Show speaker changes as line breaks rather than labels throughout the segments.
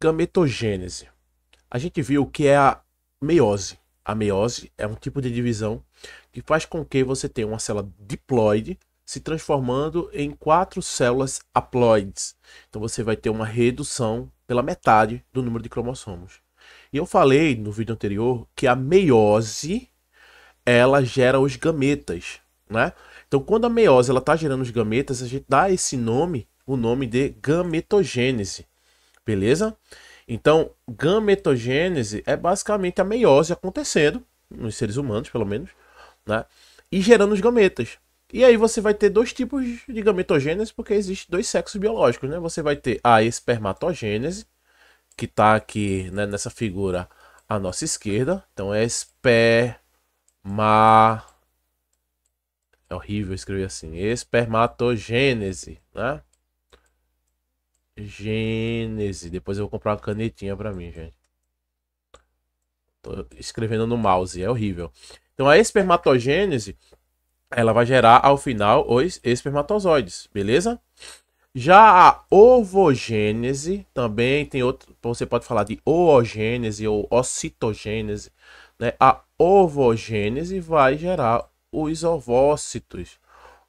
gametogênese. A gente viu que é a meiose. A meiose é um tipo de divisão que faz com que você tenha uma célula diploide se transformando em 4 células haploides. Então você vai ter uma redução pela metade do número de cromossomos. E eu falei no vídeo anterior que a meiose ela gera os gametas, né? Então quando a meiose ela está gerando os gametas, a gente dá esse nome, o nome de gametogênese, beleza? Então, gametogênese é basicamente a meiose acontecendo, nos seres humanos pelo menos, né? E gerando os gametas. E aí você vai ter dois tipos de gametogênese, porque existem dois sexos biológicos, né? Você vai ter a espermatogênese, que está aqui, né, nessa figura à nossa esquerda. Então é esperma... É horrível escrever assim. Espermatogênese, né? Gênese. Depois eu vou comprar uma canetinha pra mim, gente. Tô escrevendo no mouse, é horrível. Então a espermatogênese, ela vai gerar ao final os espermatozoides, beleza? Já a ovogênese, também tem outro, você pode falar de oogênese ou ocitogênese, né? A ovogênese vai gerar os ovócitos.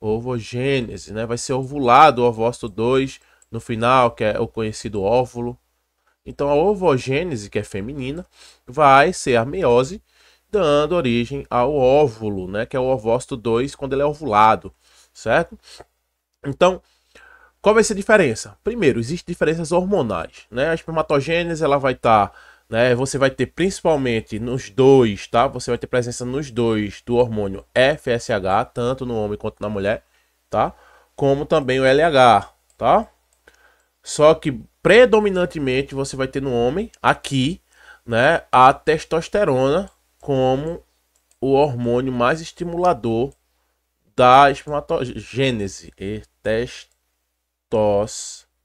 Ovogênese, né? Vai ser ovulado o ovócito 2 no final, que é o conhecido óvulo. Então a ovogênese, que é feminina, vai ser a meiose, dando origem ao óvulo, né? Que é o ovócito 2 quando ele é ovulado, certo? Então, qual vai ser a diferença? Primeiro, existem diferenças hormonais, né? A espermatogênese, ela vai estar, né? Você vai ter principalmente nos dois, tá? Você vai ter presença nos dois do hormônio FSH, tanto no homem quanto na mulher, tá? Como também o LH, tá? Só que predominantemente você vai ter no homem, aqui, né, a testosterona como o hormônio mais estimulador da espermatogênese. E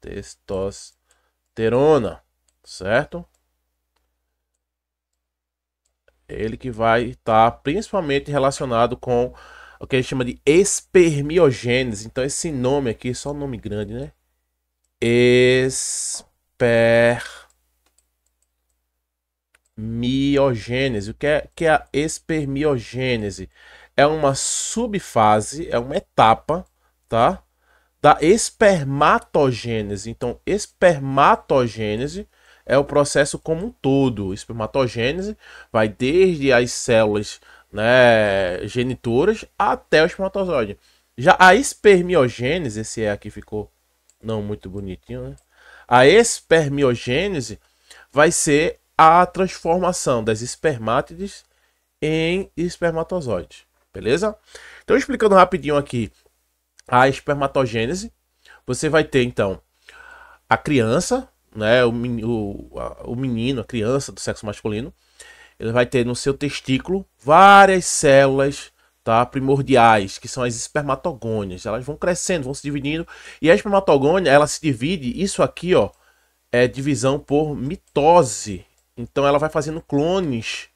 testosterona, certo? Ele que vai estar principalmente relacionado com o que a gente chama de espermiogênese. Então esse nome aqui, só nome grande, né? Espermiogênese. O que é a espermiogênese? É uma subfase, é uma etapa, tá? Da espermatogênese. Então, espermatogênese é o processo como um todo. Espermatogênese vai desde as células, né, genitoras até o espermatozoide. Já a espermiogênese, esse aqui ficou não muito bonitinho, né? A espermiogênese vai ser a transformação das espermátides em espermatozoides, beleza? Então, explicando rapidinho aqui a espermatogênese, você vai ter então a criança, né, o menino, a criança do sexo masculino, ele vai ter no seu testículo várias células, tá, primordiais, que são as espermatogônias. Elas vão crescendo, vão se dividindo, e a espermatogônia, ela se divide, isso aqui, ó, é divisão por mitose. Então ela vai fazendo clones,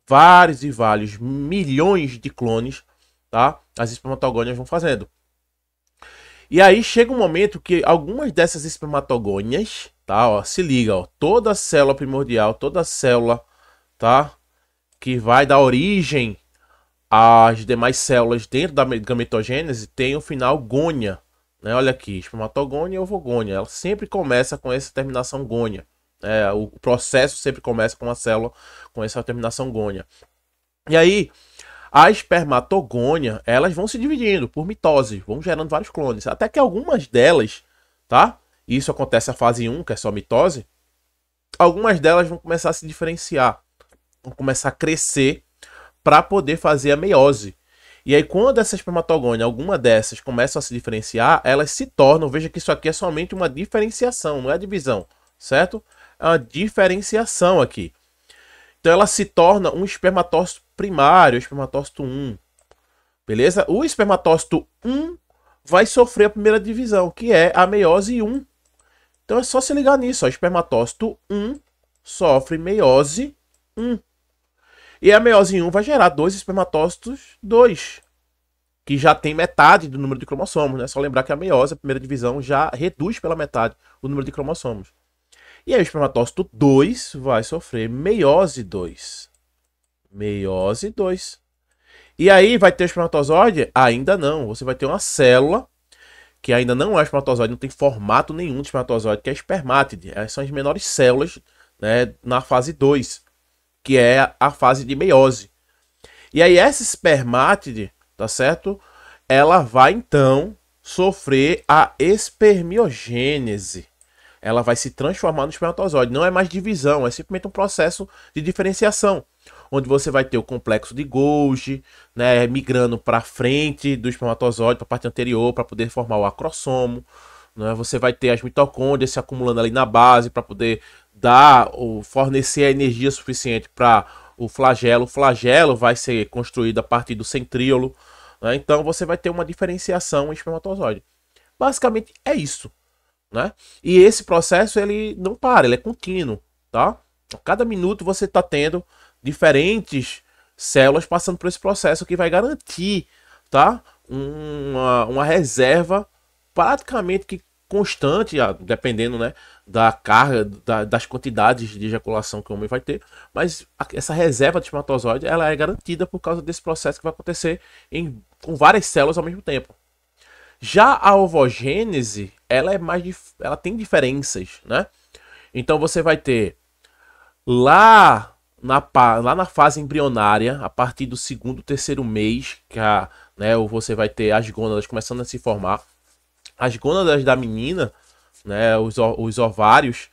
vários e vários, milhões de clones, tá? As espermatogônias vão fazendo. E aí chega um momento que algumas dessas espermatogônias, tá, ó, se liga, ó, toda célula primordial, toda célula, tá, que vai dar origem às demais células dentro da gametogênese tem o final gônia, né? Olha aqui, espermatogônia e ovogônia, ela sempre começa com essa terminação gônia. O processo sempre começa com a célula com essa terminação gônia. E aí, a espermatogônia, elas vão se dividindo por mitose, vão gerando vários clones. Até que algumas delas, tá? Isso acontece na fase 1, que é só mitose. Algumas delas vão começar a se diferenciar, vão começar a crescer para poder fazer a meiose. E aí, quando essa espermatogônia, alguma dessas, começam a se diferenciar, elas se tornam, veja que isso aqui é somente uma diferenciação, não é divisão, certo? É uma diferenciação aqui. Então ela se torna um espermatócito primário, espermatócito 1. Beleza? O espermatócito 1 vai sofrer a primeira divisão, que é a meiose 1. Então é só se ligar nisso, ó. Espermatócito 1 sofre meiose 1. E a meiose 1 vai gerar dois espermatócitos 2, que já tem metade do número de cromossomos, né? Só lembrar que a meiose, a primeira divisão, já reduz pela metade o número de cromossomos. E aí o espermatócito 2 vai sofrer meiose 2. Meiose 2. E aí vai ter o espermatozoide? Ainda não. Você vai ter uma célula que ainda não é espermatozoide, não tem formato nenhum de espermatozoide, que é espermátide. Essas são as menores células, né, na fase 2, que é a fase de meiose. E aí essa espermátide, tá certo? Ela vai então sofrer a espermiogênese. Ela vai se transformar no espermatozoide. Não é mais divisão, é simplesmente um processo de diferenciação, onde você vai ter o complexo de Golgi, né, migrando para frente do espermatozoide, para a parte anterior, para poder formar o acrossomo. Né? Você vai ter as mitocôndrias se acumulando ali na base para poder dar ou fornecer a energia suficiente para o flagelo. O flagelo vai ser construído a partir do centríolo. Né? Então você vai ter uma diferenciação em espermatozoide. Basicamente é isso. Né? E esse processo ele não para, ele é contínuo, tá? A cada minuto você está tendo diferentes células passando por esse processo que vai garantir, tá? Uma reserva praticamente que constante, dependendo, né, da carga, das quantidades de ejaculação que o homem vai ter, mas essa reserva de espermatozoide ela é garantida por causa desse processo que vai acontecer com várias células ao mesmo tempo. Já a ovogênese, ela tem diferenças, né? Então você vai ter lá na fase embrionária, a partir do segundo, terceiro mês, né, você vai ter as gônadas começando a se formar. As gônadas da menina, né, os ovários,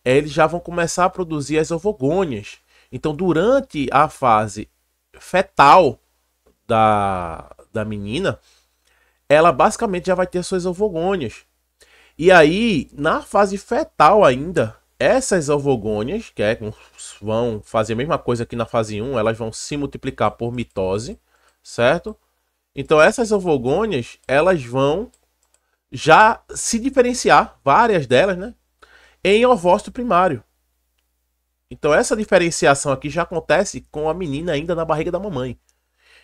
eles já vão começar a produzir as ovogônias. Então, durante a fase fetal da menina, ela basicamente já vai ter suas ovogônias. E aí, na fase fetal ainda, essas ovogônias, que vão fazer a mesma coisa que na fase 1, elas vão se multiplicar por mitose, certo? Então essas ovogônias, elas vão já se diferenciar, várias delas, né, em ovócito primário. Então essa diferenciação aqui já acontece com a menina ainda na barriga da mamãe.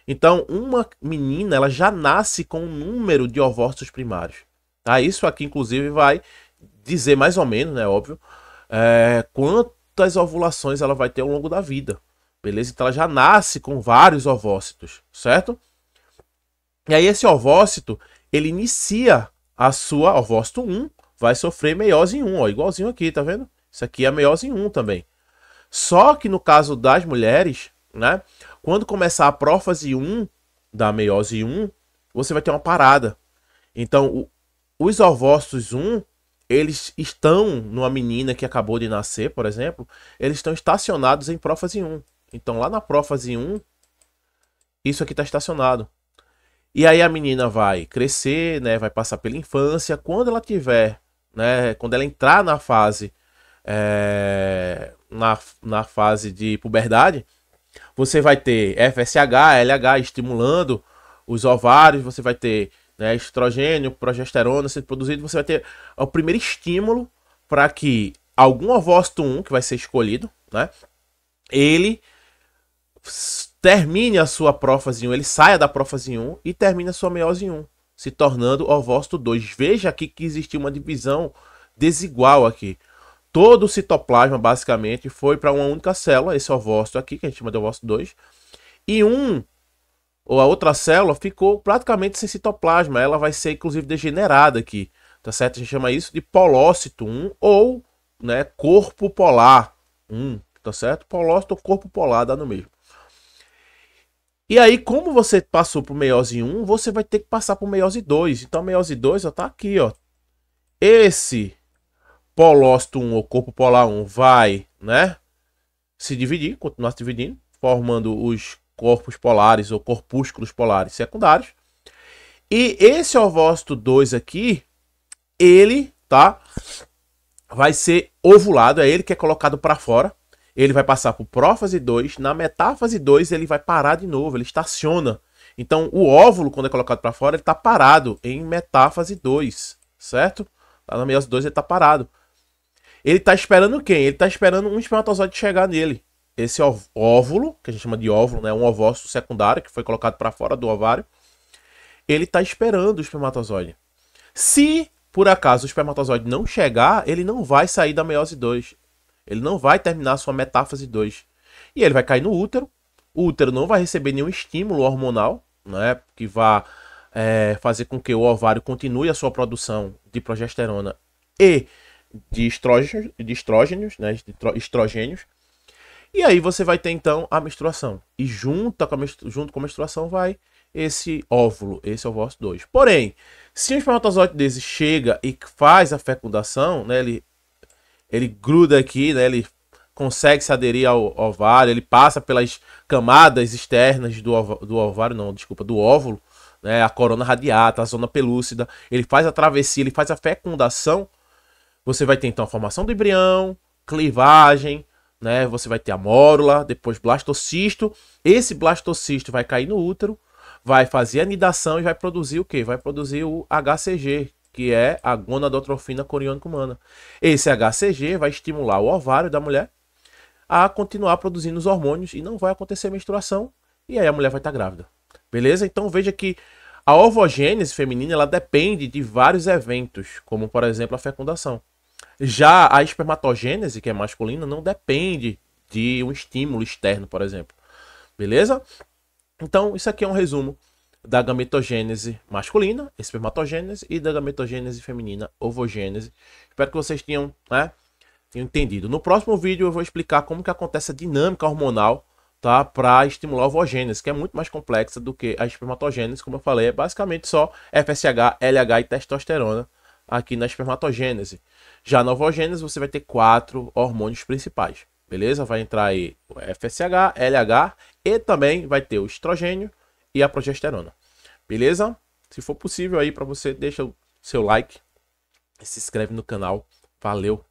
Então uma menina, ela já nasce com um número de ovócitos primários. Tá? Isso aqui, inclusive, vai dizer mais ou menos, né, óbvio, quantas ovulações ela vai ter ao longo da vida. Beleza? Então ela já nasce com vários ovócitos, certo? E aí esse ovócito, ele inicia a sua ovócito 1, vai sofrer meiose em 1, ó, igualzinho aqui, tá vendo? Isso aqui é meiose em 1 também. Só que no caso das mulheres, né, quando começar a prófase 1 da meiose 1, você vai ter uma parada. Então, os ovócitos 1, eles estão numa menina que acabou de nascer, por exemplo, eles estão estacionados em prófase 1. Então, lá na prófase 1, isso aqui está estacionado. E aí a menina vai crescer, né, vai passar pela infância. Quando ela tiver, né, quando ela entrar na fase, na fase de puberdade, você vai ter FSH, LH estimulando os ovários, você vai ter, né, estrogênio, progesterona sendo produzido, você vai ter o primeiro estímulo para que algum ovócito 1, que vai ser escolhido, né, ele termine a sua prófase 1, ele saia da prófase 1 e termine a sua meiose 1, se tornando ovócito 2. Veja aqui que existe uma divisão desigual aqui. Todo o citoplasma, basicamente, foi para uma única célula, esse ovócito aqui, que a gente chama de ovócito 2, e ou a outra célula ficou praticamente sem citoplasma, ela vai ser, inclusive, degenerada aqui, tá certo? A gente chama isso de polócito 1 ou, né, corpo polar 1, tá certo? Polócito ou corpo polar, dá no mesmo. E aí, como você passou por meiose 1, você vai ter que passar por meiose 2. Então, a meiose 2 ó, tá aqui, ó. Esse polócito 1 ou corpo polar 1 vai, né, se dividir, continuar se dividindo, formando os corpos polares ou corpúsculos polares secundários. E esse ovócito 2 aqui, ele, tá, vai ser ovulado, é ele que é colocado para fora. Ele vai passar por prófase 2, na metáfase 2 ele vai parar de novo, ele estaciona. Então o óvulo, quando é colocado para fora, ele está parado em metáfase 2, certo? Lá na meiose 2 ele está parado. Ele está esperando quem? Ele está esperando um espermatozoide chegar nele. Esse óvulo, que a gente chama de óvulo, né, um ovócito secundário, que foi colocado para fora do ovário, ele está esperando o espermatozoide. Se por acaso o espermatozoide não chegar, ele não vai sair da meiose 2. Ele não vai terminar a sua metáfase 2. E ele vai cair no útero. O útero não vai receber nenhum estímulo hormonal, né, que vá fazer com que o ovário continue a sua produção de progesterona e de estrógenos, né, estrogênios. E aí você vai ter então a menstruação. E junto com a menstruação vai esse óvulo, esse ovócito 2. Porém, se o espermatozoide desse chega e faz a fecundação, né, ele gruda aqui, né, ele consegue se aderir ao ovário, ele passa pelas camadas externas do ovário, não, desculpa, do óvulo, né, a corona radiata, a zona pelúcida, ele faz a travessia, ele faz a fecundação. Você vai ter então a formação do embrião, clivagem, né? Você vai ter a mórula, depois blastocisto. Esse blastocisto vai cair no útero, vai fazer a anidação e vai produzir o quê? Vai produzir o HCG, que é a gonadotrofina coriônica humana. Esse HCG vai estimular o ovário da mulher a continuar produzindo os hormônios e não vai acontecer menstruação e aí a mulher vai estar grávida. Beleza? Então veja que a ovogênese feminina ela depende de vários eventos, como por exemplo a fecundação. Já a espermatogênese, que é masculina, não depende de um estímulo externo, por exemplo. Beleza? Então, isso aqui é um resumo da gametogênese masculina, espermatogênese, e da gametogênese feminina, ovogênese. Espero que vocês tenham entendido. No próximo vídeo eu vou explicar como que acontece a dinâmica hormonal, tá, para estimular a ovogênese, que é muito mais complexa do que a espermatogênese, como eu falei, é basicamente só FSH, LH e testosterona aqui na espermatogênese. Já na ovogênese você vai ter 4 hormônios principais, beleza? Vai entrar aí o FSH, LH e também vai ter o estrogênio e a progesterona, beleza? Se for possível aí para você, deixa o seu like e se inscreve no canal. Valeu!